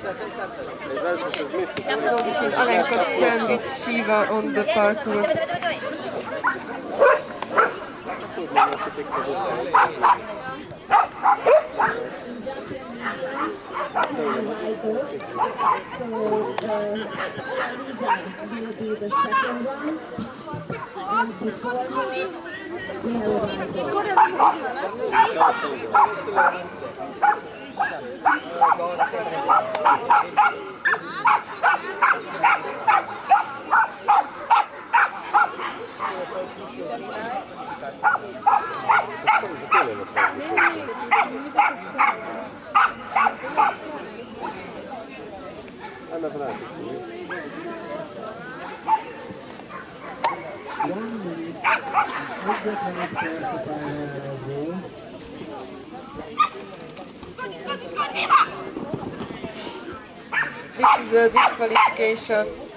So this is Alenka's friend with Shiva on the parkour. Will be the second one. And before This is the disqualification.